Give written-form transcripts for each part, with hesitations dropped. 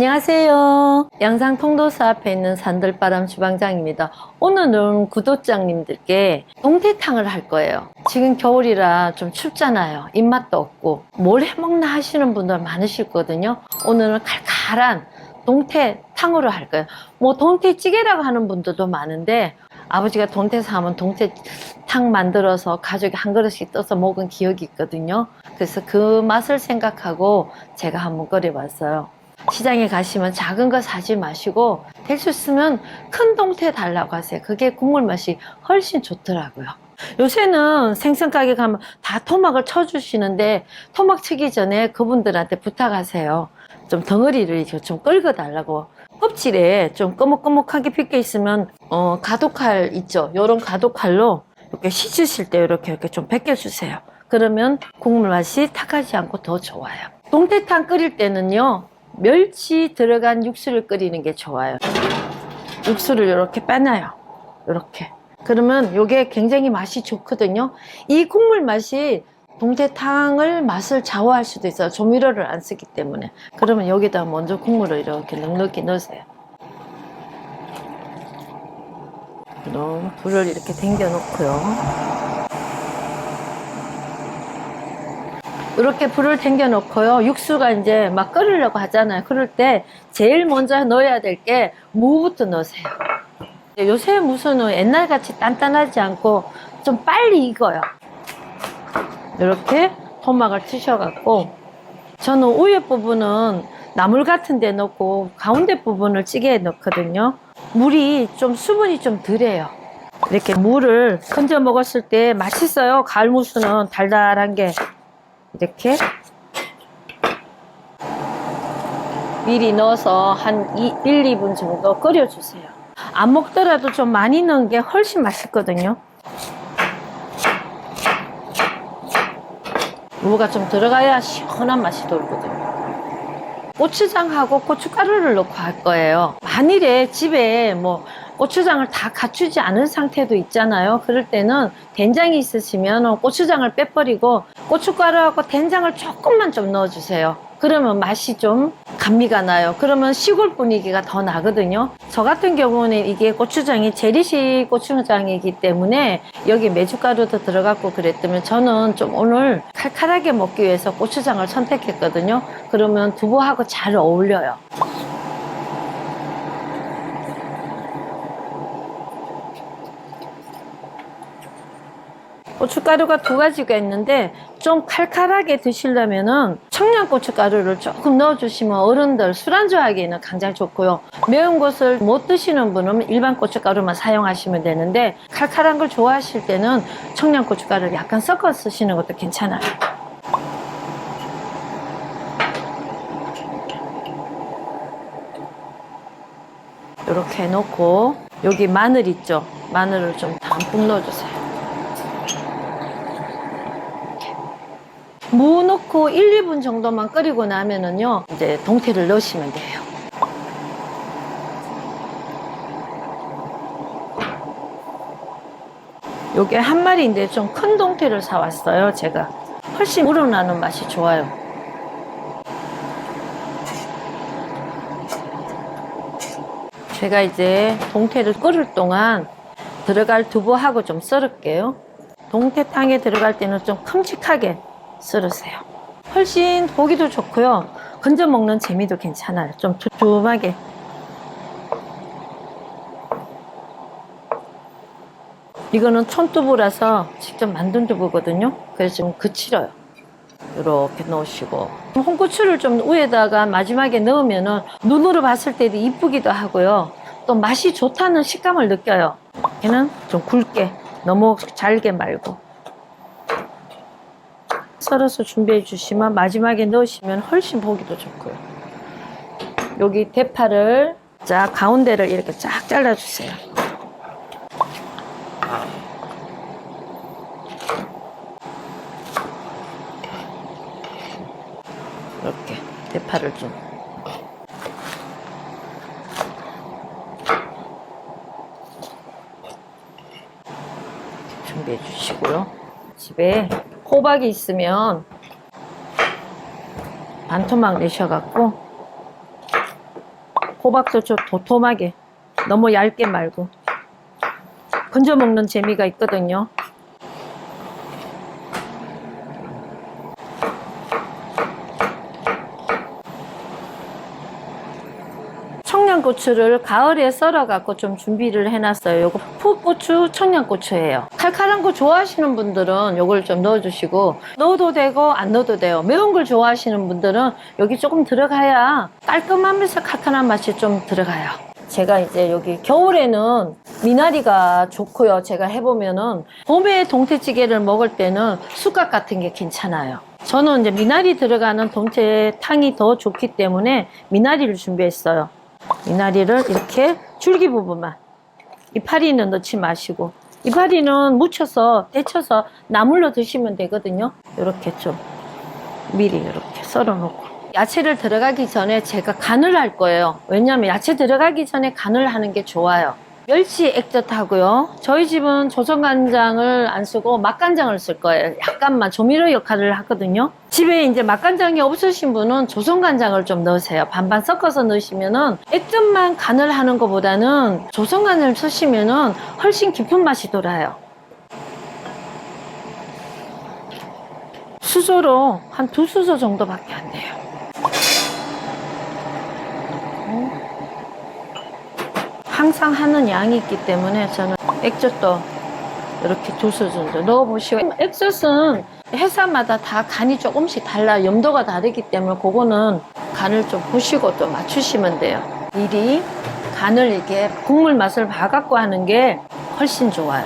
안녕하세요. 양산 통도사 앞에 있는 산들바람 주방장입니다. 오늘은 구독자님들께 동태탕을 할 거예요. 지금 겨울이라 좀 춥잖아요. 입맛도 없고 뭘 해먹나 하시는 분들 많으시거든요. 오늘은 칼칼한 동태탕으로 할 거예요. 뭐 동태찌개라고 하는 분들도 많은데 아버지가 동태 사면 동태탕 만들어서 가족이 한 그릇씩 떠서 먹은 기억이 있거든요. 그래서 그 맛을 생각하고 제가 한번 끓여봤어요. 시장에 가시면 작은 거 사지 마시고 될 수 있으면 큰 동태 달라고 하세요. 그게 국물 맛이 훨씬 좋더라고요. 요새는 생선 가게 가면 다 토막을 쳐주시는데 토막 치기 전에 그분들한테 부탁하세요. 좀 덩어리를 좀 긁어 달라고. 껍질에 좀 꺼목꺼목하게 빗겨 있으면 가독칼 있죠. 요런 가독칼로 이렇게 씻으실 때 이렇게 좀 벗겨 주세요. 그러면 국물 맛이 탁하지 않고 더 좋아요. 동태탕 끓일 때는요, 멸치 들어간 육수를 끓이는 게 좋아요. 육수를 이렇게 빼놔요. 이렇게. 그러면 이게 굉장히 맛이 좋거든요. 이 국물 맛이 동태탕을 맛을 좌우할 수도 있어요. 조미료를 안 쓰기 때문에. 그러면 여기다 먼저 국물을 이렇게 넉넉히 넣으세요. 그럼 불을 이렇게 당겨 놓고요. 이렇게 불을 당겨 놓고요. 육수가 이제 막 끓으려고 하잖아요. 그럴 때 제일 먼저 넣어야 될 게 무부터 넣으세요. 요새 무는 옛날같이 단단하지 않고 좀 빨리 익어요. 이렇게 토막을 치셔갖고, 저는 위에 부분은 나물 같은 데 넣고 가운데 부분을 찌개에 넣거든요. 물이 좀 수분이 좀 덜해요. 이렇게 물을 건져 먹었을 때 맛있어요. 가을 무수는 달달한 게. 이렇게 미리 넣어서 한 1, 2분 정도 끓여주세요. 안 먹더라도 좀 많이 넣은 게 훨씬 맛있거든요. 무가 좀 들어가야 시원한 맛이 돌거든요. 고추장하고 고춧가루를 넣고 할 거예요. 만일에 집에 뭐 고추장을 다 갖추지 않은 상태도 있잖아요. 그럴 때는 된장이 있으시면 고추장을 빼버리고 고춧가루하고 된장을 조금만 좀 넣어주세요. 그러면 맛이 좀 감미가 나요. 그러면 시골 분위기가 더 나거든요. 저 같은 경우는 이게 고추장이 재래식 고추장이기 때문에 여기 메주가루도 들어갔고 그랬다면 저는 좀 오늘 칼칼하게 먹기 위해서 고추장을 선택했거든요. 그러면 두부하고 잘 어울려요. 고춧가루가 두 가지가 있는데 좀 칼칼하게 드시려면은 청양고춧가루를 조금 넣어주시면 어른들 술안주 하기에는 굉장히 좋고요. 매운 것을 못 드시는 분은 일반 고춧가루만 사용하시면 되는데 칼칼한 걸 좋아하실 때는 청양고춧가루를 약간 섞어 쓰시는 것도 괜찮아요. 이렇게 해놓고 여기 마늘 있죠? 마늘을 좀 담뿍 넣어주세요. 무 넣고 1, 2분 정도만 끓이고 나면은요, 이제 동태를 넣으시면 돼요. 요게 한 마리인데 좀 큰 동태를 사왔어요, 제가. 훨씬 우러나는 맛이 좋아요. 제가 이제 동태를 끓일 동안 들어갈 두부하고 좀 썰을게요. 동태탕에 들어갈 때는 좀 큼직하게 썰으세요. 훨씬 보기도 좋고요. 건져 먹는 재미도 괜찮아요. 좀 두툼하게. 이거는 촌두부라서 직접 만든 두부거든요. 그래서 좀 거칠어요. 이렇게 넣으시고 홍고추를 좀 위에다가 마지막에 넣으면은 눈으로 봤을 때도 이쁘기도 하고요. 또 맛이 좋다는 식감을 느껴요. 얘는 좀 굵게, 너무 잘게 말고. 썰어서 준비해 주시면 마지막에 넣으시면 훨씬 보기도 좋고요. 여기 대파를 쫙 가운데를 이렇게 쫙 잘라 주세요. 이렇게 대파를 좀 준비해 주시고요. 집에 호박이 있으면 반토막 내셔갖고 호박도 좀 도톰하게, 너무 얇게 말고 건져 먹는 재미가 있거든요. 청양고추를 가을에 썰어 갖고 좀 준비를 해놨어요. 요거 풋고추 청양고추예요. 칼칼한 거 좋아하시는 분들은 요걸 좀 넣어주시고, 넣어도 되고 안 넣어도 돼요. 매운 걸 좋아하시는 분들은 여기 조금 들어가야 깔끔하면서 칼칼한 맛이 좀 들어가요. 제가 이제 여기 겨울에는 미나리가 좋고요. 제가 해보면은 봄에 동태찌개를 먹을 때는 쑥갓 같은 게 괜찮아요. 저는 이제 미나리 들어가는 동태탕이 더 좋기 때문에 미나리를 준비했어요. 미나리를 이렇게 줄기 부분만, 이파리는 넣지 마시고, 이파리는 무쳐서 데쳐서 나물로 드시면 되거든요. 이렇게 좀 미리 이렇게 썰어 놓고, 야채를 들어가기 전에 제가 간을 할 거예요. 왜냐하면 야채 들어가기 전에 간을 하는 게 좋아요. 멸치 액젓하고요. 저희 집은 조선간장을 안 쓰고 맛간장을 쓸 거예요. 약간만 조미료 역할을 하거든요. 집에 이제 맛간장이 없으신 분은 조선간장을 좀 넣으세요. 반반 섞어서 넣으시면은 액젓만 간을 하는 것보다는 조선간장을 쓰시면은 훨씬 깊은 맛이 돌아요. 수저로 한 2수저 정도밖에 안 돼요. 항상 하는 양이 있기 때문에 저는 액젓도 이렇게 2수저 정도 넣어보시고, 액젓은 회사마다 다 간이 조금씩 달라요. 염도가 다르기 때문에 그거는 간을 좀 보시고 또 맞추시면 돼요. 미리 간을 이렇게 국물 맛을 봐갖고 하는 게 훨씬 좋아요.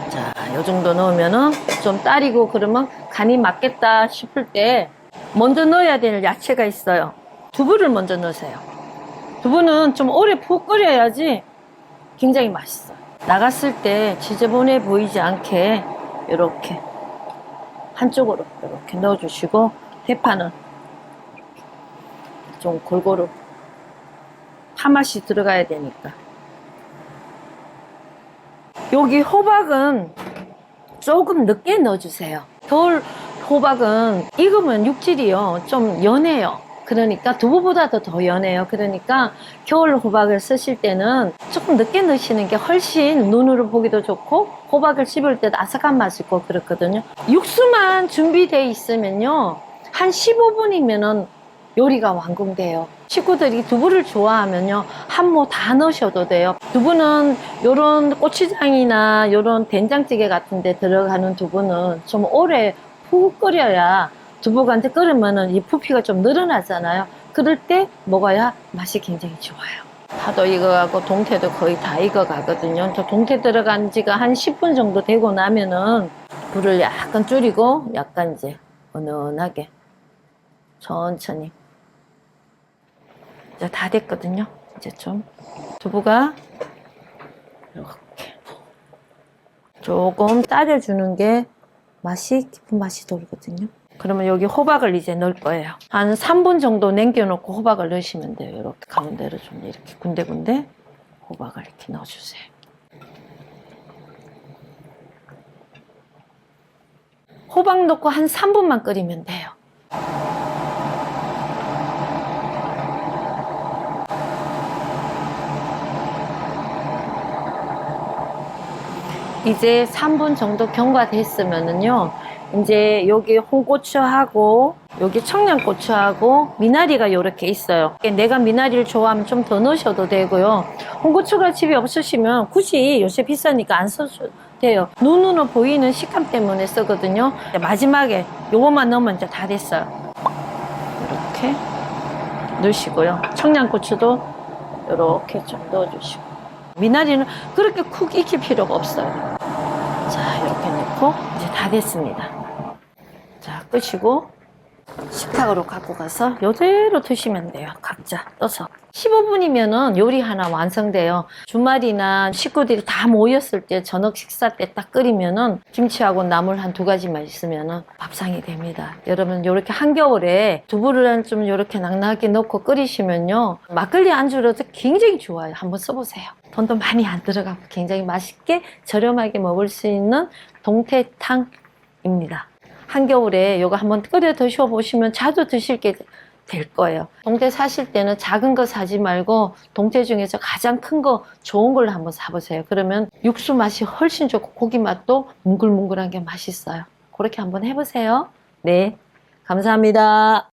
자, 요 정도 넣으면은 좀 따리고 그러면 간이 맞겠다 싶을 때 먼저 넣어야 될 야채가 있어요. 두부를 먼저 넣으세요. 두부는 좀 오래 푹 끓여야지 굉장히 맛있어요. 나갔을 때 지저분해 보이지 않게 이렇게 한쪽으로 이렇게 넣어주시고, 대파는 좀 골고루 파맛이 들어가야 되니까. 여기 호박은 조금 늦게 넣어주세요. 겨울 호박은 익으면 육질이요 좀 연해요. 그러니까 두부보다도 더 연해요. 그러니까 겨울 호박을 쓰실 때는 조금 늦게 넣으시는 게 훨씬 눈으로 보기도 좋고 호박을 씹을 때도 아삭한 맛이 있고 그렇거든요. 육수만 준비되어 있으면요 한 15분이면은 요리가 완공돼요. 식구들이 두부를 좋아하면요 한 모 다 넣으셔도 돼요. 두부는 요런 고추장이나 요런 된장찌개 같은 데 들어가는 두부는 좀 오래 푹 끓여야, 두부가 이제 끓으면은 이 부피가 좀 늘어나잖아요. 그럴 때 먹어야 맛이 굉장히 좋아요. 파도 익어가고 동태도 거의 다 익어가거든요. 저 동태 들어간 지가 한 10분 정도 되고 나면은 불을 약간 줄이고 약간 이제 은은하게 천천히, 이제 다 됐거든요. 이제 좀 두부가 이렇게 조금 따려주는 게 맛이 깊은 맛이 돌거든요. 그러면 여기 호박을 이제 넣을 거예요. 한 3분 정도 남겨놓고 호박을 넣으시면 돼요. 이렇게 가운데로 좀 이렇게 군데군데 호박을 이렇게 넣어주세요. 호박 넣고 한 3분만 끓이면 돼요. 이제 3분 정도 경과됐으면은요, 이제 여기 홍고추하고 여기 청양고추하고 미나리가 이렇게 있어요. 내가 미나리를 좋아하면 좀 더 넣으셔도 되고요. 홍고추가 집에 없으시면 굳이 요새 비싸니까 안 써도 돼요. 눈으로 보이는 식감 때문에 쓰거든요. 마지막에 요것만 넣으면 이제 다 됐어요. 이렇게 넣으시고요. 청양고추도 이렇게 좀 넣어주시고, 미나리는 그렇게 쿡 익힐 필요가 없어요. 자, 이렇게 넣고 이제 다 됐습니다. 자, 끄시고 식탁으로 갖고 가서 이대로 드시면 돼요. 각자 떠서 15분이면은 요리 하나 완성돼요. 주말이나 식구들이 다 모였을 때 저녁 식사 때 딱 끓이면은 김치하고 나물 한 2가지만 있으면은 밥상이 됩니다. 여러분 이렇게 한겨울에 두부를 좀 이렇게 낭낭하게 넣고 끓이시면요 막걸리 안주로도 굉장히 좋아요. 한번 써보세요. 돈도 많이 안 들어가고 굉장히 맛있게 저렴하게 먹을 수 있는 동태탕입니다. 한겨울에 이거 한번 끓여 드셔보시면 자주 드실 게 될 거예요. 동태 사실 때는 작은 거 사지 말고 동태 중에서 가장 큰 거 좋은 걸로 한번 사보세요. 그러면 육수 맛이 훨씬 좋고 고기 맛도 뭉글뭉글한 게 맛있어요. 그렇게 한번 해보세요. 네, 감사합니다.